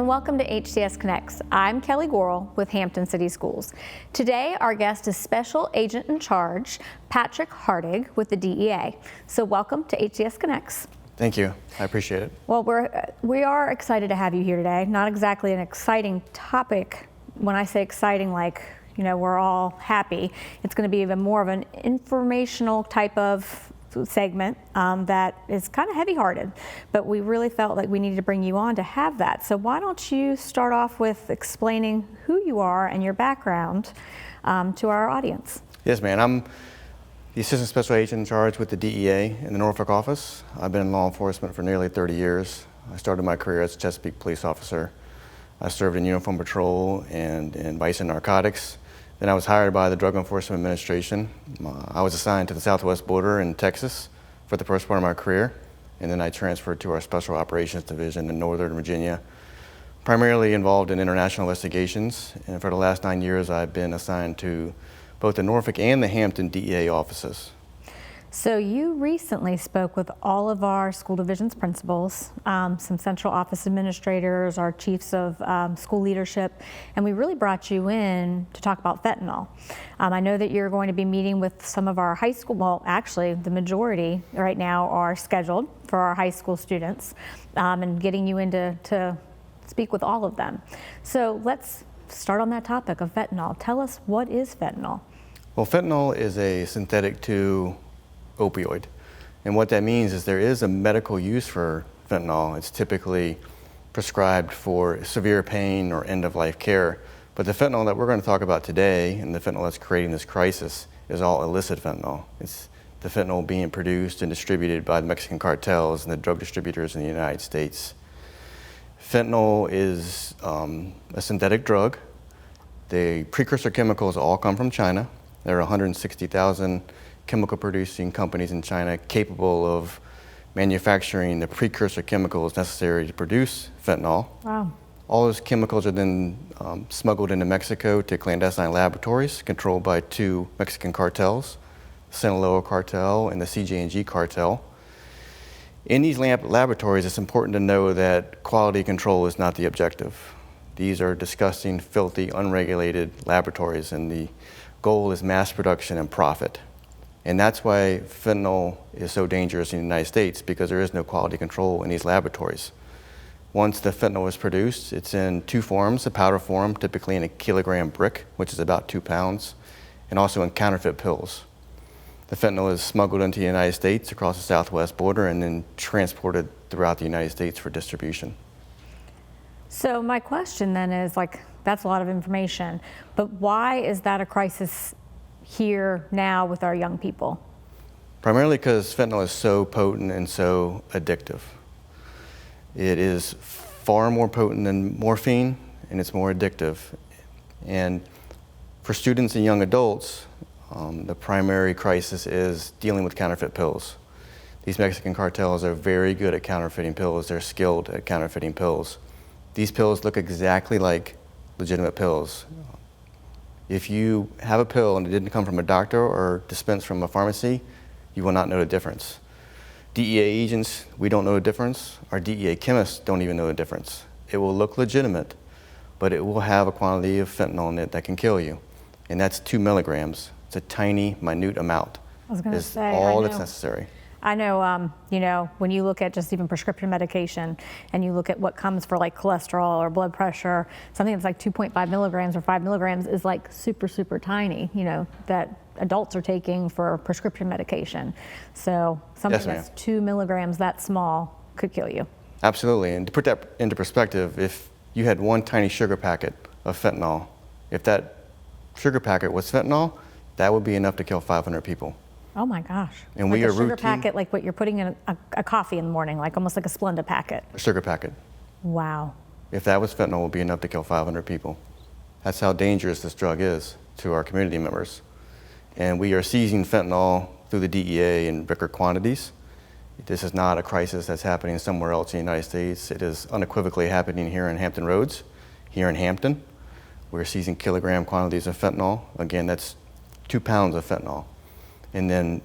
and welcome to HCS Connects. I'm Kelly Gorel with Hampton City Schools. Today, our guest is Special Agent in Charge, Patrick Hartig with the DEA. So welcome to HCS Connects. Thank you. I appreciate it. Well, we are excited to have you here today. Not exactly an exciting topic. When I say exciting, like, you know, we're all happy. It's going to be even more of an informational type of segment that is kind of heavy-hearted, but we really felt like we needed to bring you on to have that. So why don't you start off with explaining who you are and your background to our audience? Yes, ma'am. I'm the Assistant Special Agent in Charge with the DEA in the Norfolk office. I've been in law enforcement for nearly 30 years. I started my career as a Chesapeake police officer. I served in uniform patrol and in vice and narcotics. Then I was hired by the Drug Enforcement Administration. I was assigned to the southwest border in Texas for the first part of my career, and then I transferred to our Special Operations Division in Northern Virginia, primarily involved in international investigations. And for the last 9 years, I've been assigned to both the Norfolk and the Hampton DEA offices. So you recently spoke with all of our school divisions principals, some central office administrators, our chiefs of school leadership, and we really brought you in to talk about fentanyl. I know that you're going to be meeting with some of our high school, well, actually the majority right now are scheduled for our high school students, and getting you in to speak with all of them. So let's start on that topic of fentanyl. Tell us, what is fentanyl? Well, fentanyl is a synthetic 2 opioid. And what that means is there is a medical use for fentanyl. It's typically prescribed for severe pain or end-of-life care. But the fentanyl that we're going to talk about today, and the fentanyl that's creating this crisis, is all illicit fentanyl. It's the fentanyl being produced and distributed by the Mexican cartels and the drug distributors in the United States. Fentanyl is a synthetic drug. The precursor chemicals all come from China. There are 160,000 chemical producing companies in China capable of manufacturing the precursor chemicals necessary to produce fentanyl. Wow. All those chemicals are then smuggled into Mexico to clandestine laboratories controlled by 2 Mexican cartels, the Sinaloa cartel and the CJ&G cartel. In these laboratories, it's important to know that quality control is not the objective. These are disgusting, filthy, unregulated laboratories, and the goal is mass production and profit. And that's why fentanyl is so dangerous in the United States, because there is no quality control in these laboratories. Once the fentanyl is produced, it's in 2 forms, a powder form, typically in a kilogram brick, which is about 2 pounds, and also in counterfeit pills. The fentanyl is smuggled into the United States across the southwest border and then transported throughout the United States for distribution. So my question then is, like, that's a lot of information, but why is that a crisis here now with our young people? Primarily because fentanyl is so potent and so addictive. It is far more potent than morphine, and it's more addictive. And for students and young adults, the primary crisis is dealing with counterfeit pills. These Mexican cartels are very good at counterfeiting pills. They're skilled at counterfeiting pills. These pills look exactly like legitimate pills. If you have a pill and it didn't come from a doctor or dispensed from a pharmacy, you will not know the difference. DEA agents, we don't know the difference. Our DEA chemists don't even know the difference. It will look legitimate, but it will have a quantity of fentanyl in it that can kill you. And that's 2 milligrams. It's a tiny, minute amount. I was going to say, all that's necessary. I know, you know, when you look at just even prescription medication and you look at what comes for like cholesterol or blood pressure, something that's like 2.5 milligrams or 5 milligrams is like super, super tiny, you know, that adults are taking for prescription medication. So something that's 2 milligrams that small could kill you. Absolutely. And to put that into perspective, if you had 1 tiny sugar packet of fentanyl, if that sugar packet was fentanyl, that would be enough to kill 500 people. Oh my gosh. And like we are a sugar packet, like what you're putting in a coffee in the morning, like almost like a Splenda packet. A sugar packet. Wow. If that was fentanyl, it would be enough to kill 500 people. That's how dangerous this drug is to our community members. And we are seizing fentanyl through the DEA in record quantities. This is not a crisis that's happening somewhere else in the United States. It is unequivocally happening here in Hampton Roads, here in Hampton. We're seizing kilogram quantities of fentanyl. Again, that's 2 pounds of fentanyl. And then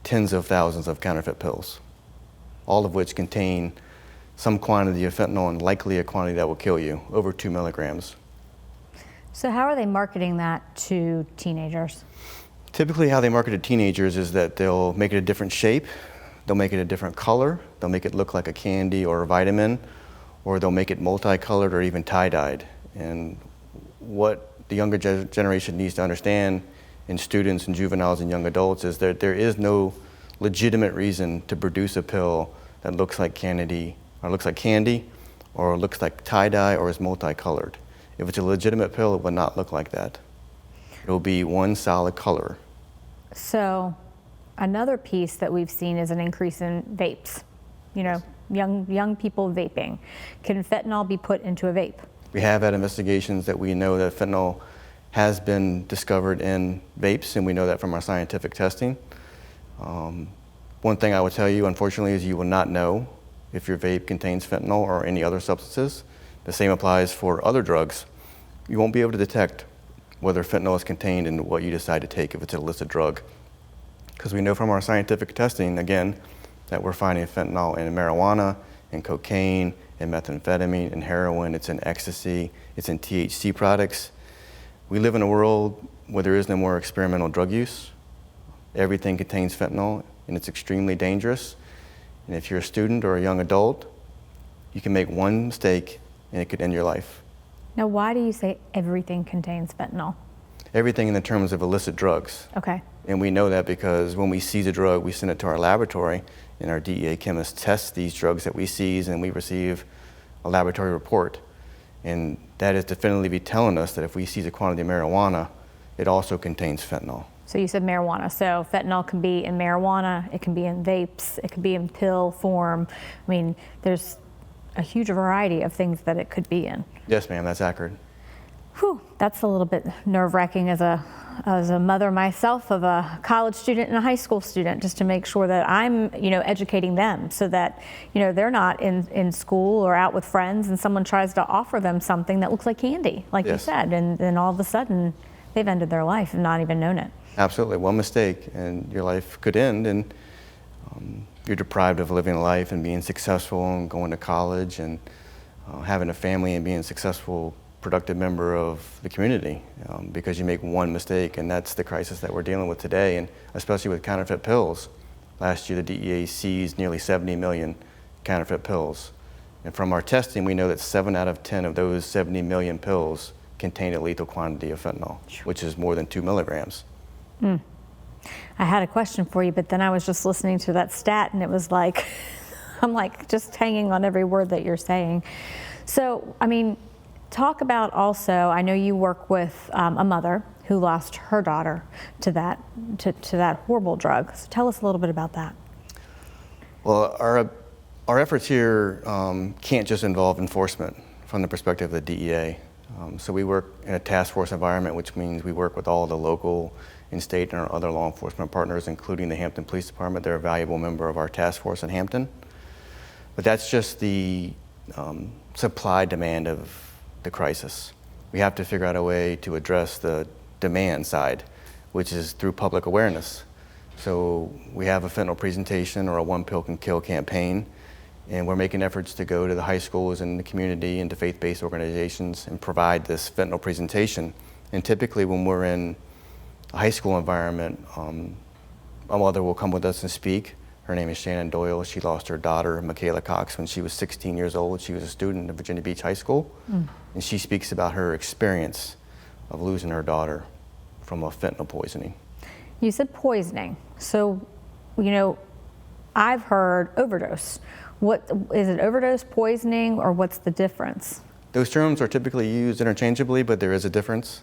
tens of thousands of counterfeit pills, all of which contain some quantity of fentanyl, and likely a quantity that will kill you, over 2 milligrams. So how are they marketing that to teenagers? Typically how they market to teenagers is that they'll make it a different shape, they'll make it a different color, they'll make it look like a candy or a vitamin, or they'll make it multicolored or even tie-dyed. And what the younger generation needs to understand in students and juveniles and young adults is that there is no legitimate reason to produce a pill that looks like candy or looks like tie-dye or is multicolored. If it's a legitimate pill, it will not look like that. It will be one solid color. So another piece that we've seen is an increase in vapes. You know, young people vaping. Can fentanyl be put into a vape? We have had investigations that we know that fentanyl has been discovered in vapes, and we know that from our scientific testing. One thing I would tell you, unfortunately, is you will not know if your vape contains fentanyl or any other substances. The same applies for other drugs. You won't be able to detect whether fentanyl is contained in what you decide to take if it's an illicit drug. Because we know from our scientific testing, again, that we're finding fentanyl in marijuana, in cocaine, in methamphetamine, in heroin, it's in ecstasy, it's in THC products. We live in a world where there is no more experimental drug use. Everything contains fentanyl, and it's extremely dangerous. And if you're a student or a young adult, you can make one mistake and it could end your life. Now, why do you say everything contains fentanyl? Everything in the terms of illicit drugs. Okay. And we know that because when we seize a drug, we send it to our laboratory, and our DEA chemists test these drugs that we seize, and we receive a laboratory report. And that is definitively telling us that if we seize a quantity of marijuana, it also contains fentanyl. So you said marijuana. So fentanyl can be in marijuana, it can be in vapes, it can be in pill form. I mean, there's a huge variety of things that it could be in. Yes, ma'am, that's accurate. Whew, that's a little bit nerve-wracking as a mother myself of a college student and a high school student, just to make sure that I'm, educating them so that, they're not in school or out with friends and someone tries to offer them something that looks like candy, like you said, and then all of a sudden they've ended their life and not even known it. Absolutely, one mistake and your life could end, and you're deprived of living a life and being successful and going to college and having a family and being a successful, productive member of the community because you make one mistake, and that's the crisis that we're dealing with today, and especially with counterfeit pills. Last year, the DEA seized nearly 70 million counterfeit pills. And from our testing, we know that 7 out of 10 of those 70 million pills contain a lethal quantity of fentanyl, which is more than 2 milligrams. Mm. I had a question for you, but then I was just listening to that stat, and it was like, I'm like just hanging on every word that you're saying. So, I mean, talk about also, I know you work with a mother who lost her daughter to that horrible drug. So tell us a little bit about that. Well, our efforts here can't just involve enforcement from the perspective of the DEA. So we work in a task force environment, which means we work with all the local and state and our other law enforcement partners, including the Hampton Police Department. They're a valuable member of our task force in Hampton. But that's just the supply demand of the crisis. We have to figure out a way to address the demand side, which is through public awareness. So we have a fentanyl presentation or a One Pill Can Kill campaign, and we're making efforts to go to the high schools and the community and to faith-based organizations and provide this fentanyl presentation. And typically when we're in a high school environment, a mother will come with us and speak. Her name is Shannon Doyle. She lost her daughter, Michaela Cox, when she was 16 years old. She was a student at Virginia Beach High School. And she speaks about her experience of losing her daughter from a fentanyl poisoning. You said poisoning. So, I've heard overdose. What is it, overdose, poisoning, or what's the difference? Those terms are typically used interchangeably, but there is a difference.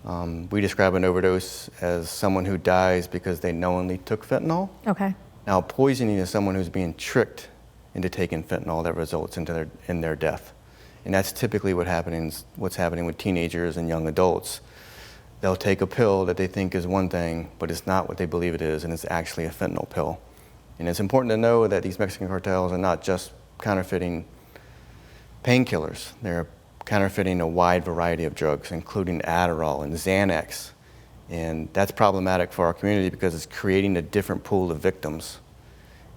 We describe an overdose as someone who dies because they knowingly took fentanyl. Okay. Now, poisoning is someone who's being tricked into taking fentanyl that results in their death. And that's typically what's happening with teenagers and young adults. They'll take a pill that they think is one thing, but it's not what they believe it is, and it's actually a fentanyl pill. And it's important to know that these Mexican cartels are not just counterfeiting painkillers. They're counterfeiting a wide variety of drugs, including Adderall and Xanax. And that's problematic for our community because it's creating a different pool of victims.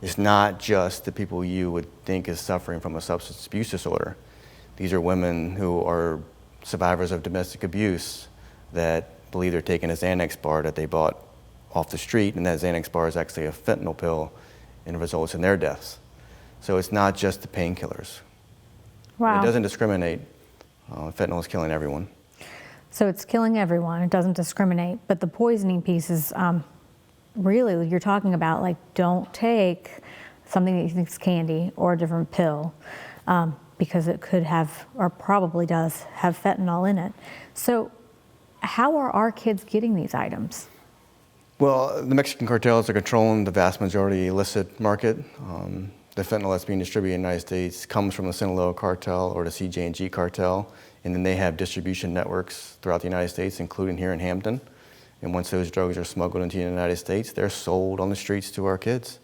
It's not just the people you would think is suffering from a substance abuse disorder. These are women who are survivors of domestic abuse that believe they're taking a Xanax bar that they bought off the street, and that Xanax bar is actually a fentanyl pill, and it results in their deaths. So it's not just the painkillers. Wow. It doesn't discriminate. Fentanyl is killing everyone. So it's killing everyone. It doesn't discriminate. But the poisoning piece is really, you're talking about like, don't take something that you think is candy or a different pill because it could have, or probably does, have fentanyl in it. So how are our kids getting these items? Well, the Mexican cartels are controlling the vast majority illicit market. The fentanyl that's being distributed in the United States comes from the Sinaloa cartel or the CJ&G cartel, and then they have distribution networks throughout the United States, including here in Hampton. And once those drugs are smuggled into the United States, they're sold on the streets to our kids.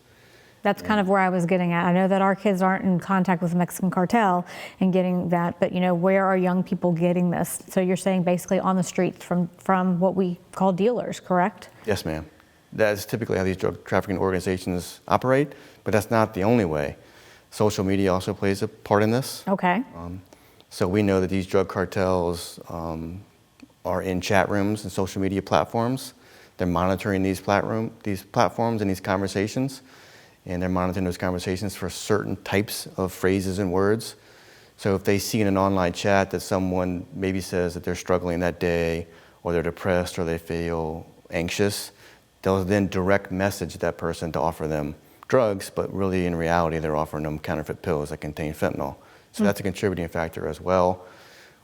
That's kind of where I was getting at. I know that our kids aren't in contact with the Mexican cartel and getting that, but you know, where are young people getting this? So you're saying basically on the streets from what we call dealers, correct? Yes, ma'am. That's typically how these drug trafficking organizations operate, but that's not the only way. Social media also plays a part in this. Okay. So we know that these drug cartels are in chat rooms and social media platforms. They're monitoring these platforms and these conversations, and they're monitoring those conversations for certain types of phrases and words. So if they see in an online chat that someone maybe says that they're struggling that day, or they're depressed, or they feel anxious, they'll then direct message that person to offer them drugs, but really in reality they're offering them counterfeit pills that contain fentanyl. So that's a contributing factor as well.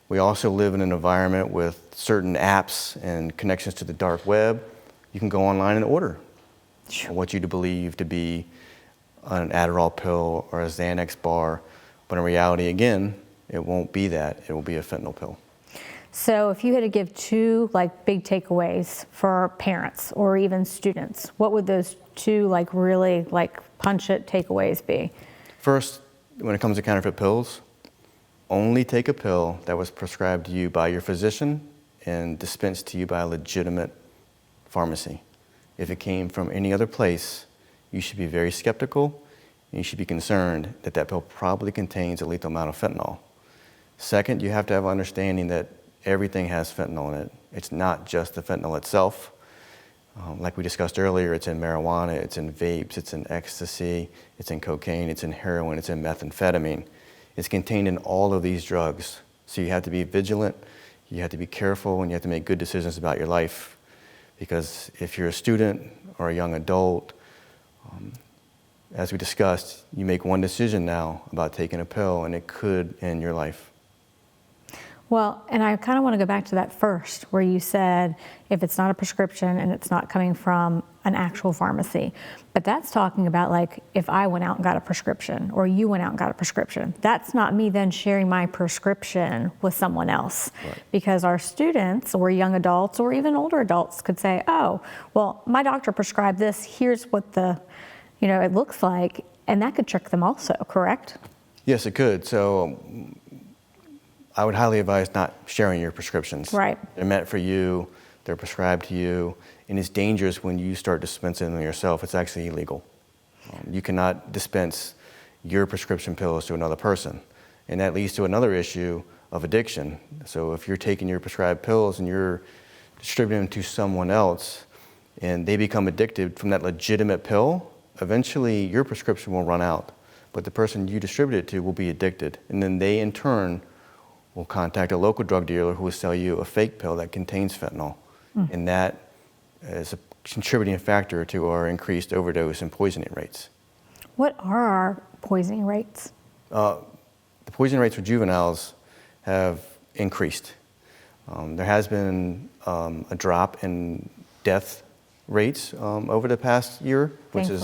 We also live in an environment with certain apps and connections to the dark web. You can go online and order what you believe to be an Adderall pill or a Xanax bar, but in reality, again, it won't be that. It will be a fentanyl pill. So if you had to give two like big takeaways for parents or even students, what would those two like really like punch it takeaways be? First, when it comes to counterfeit pills, only take a pill that was prescribed to you by your physician and dispensed to you by a legitimate pharmacy. If it came from any other place, you should be very skeptical, and you should be concerned that that pill probably contains a lethal amount of fentanyl. Second, you have to have understanding that everything has fentanyl in it. It's not just the fentanyl itself. Like we discussed earlier, it's in marijuana, it's in vapes, it's in ecstasy, it's in cocaine, it's in heroin, it's in methamphetamine. It's contained in all of these drugs. So you have to be vigilant, you have to be careful, and you have to make good decisions about your life. Because if you're a student or a young adult, as we discussed, you make one decision now about taking a pill and it could end your life. Well, and I kind of want to go back to that first, where you said if it's not a prescription and it's not coming from an actual pharmacy, but that's talking about like if I went out and got a prescription or you went out and got a prescription, that's not me then sharing my prescription with someone else. Right. Because our students or young adults or even older adults could say, oh, well, my doctor prescribed this, here's what it looks like, and that could trick them also, correct? Yes, it could. So I would highly advise not sharing your prescriptions. Right. They're meant for you, they're prescribed to you, and it's dangerous when you start dispensing them yourself. It's actually illegal. You cannot dispense your prescription pills to another person, and that leads to another issue of addiction. So if you're taking your prescribed pills and you're distributing them to someone else, and they become addicted from that legitimate pill, eventually your prescription will run out, but the person you distribute it to will be addicted, and then they in turn will contact a local drug dealer who will sell you a fake pill that contains fentanyl. And that is a contributing factor to our increased overdose and poisoning rates. What are our poisoning rates? The poisoning rates for juveniles have increased. There has been a drop in death rates over the past year, which is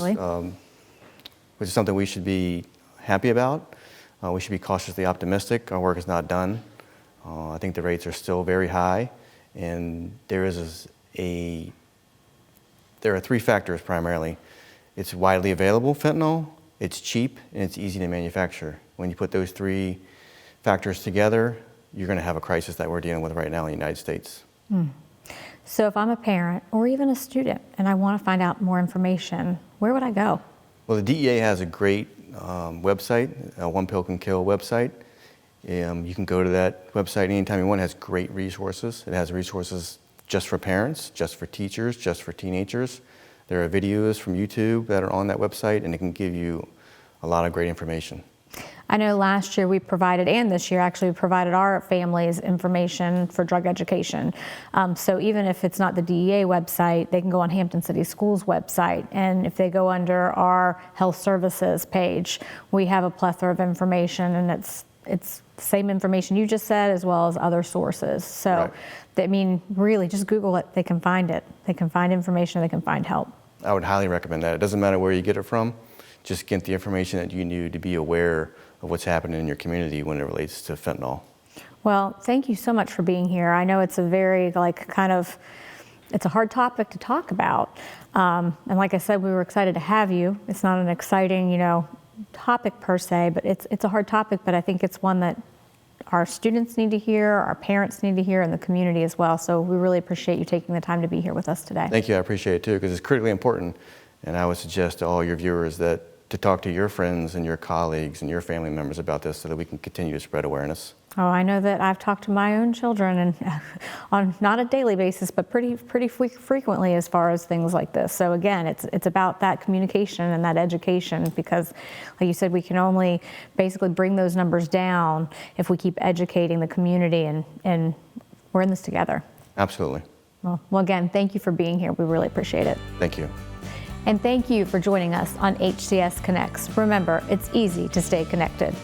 something we should be happy about. We should be cautiously optimistic. Our work is not done. I think the rates are still very high, and there are three factors primarily. It's widely available fentanyl, it's cheap, and it's easy to manufacture. When you put those three factors together, you're going to have a crisis that we're dealing with right now in the United States. So if I'm a parent or even a student and I want to find out more information, where would I go? Well, the DEA has a great website, a One Pill Can Kill website. You can go to that website anytime you want. It has great resources. It has resources just for parents, just for teachers, just for teenagers. There are videos from YouTube that are on that website, and it can give you a lot of great information. I know last year we provided, and this year actually, we provided our families information for drug education. So even if it's not the DEA website, they can go on Hampton City Schools website. And if they go under our health services page, we have a plethora of information, and it's the same information you just said as well as other sources. So, Right. I mean, really, just Google it. They can find it. They can find information. They can find help. I would highly recommend that. It doesn't matter where you get it from. Just get the information that you need to be aware of what's happening in your community when it relates to fentanyl. Well, thank you so much for being here. I know it's a very, it's a hard topic to talk about. And like I said, we were excited to have you. It's not an exciting, topic per se, but it's a hard topic, but I think it's one that our students need to hear, our parents need to hear, and the community as well. So we really appreciate you taking the time to be here with us today. Thank you, I appreciate it too, because it's critically important. And I would suggest to all your viewers to talk to your friends and your colleagues and your family members about this so that we can continue to spread awareness. Oh, I know that I've talked to my own children, and on not a daily basis, but pretty frequently as far as things like this. So again, it's about that communication and that education, because like you said, we can only basically bring those numbers down if we keep educating the community, and we're in this together. Absolutely. Well, again, thank you for being here. We really appreciate it. Thank you. And thank you for joining us on HCS Connects. Remember, it's easy to stay connected.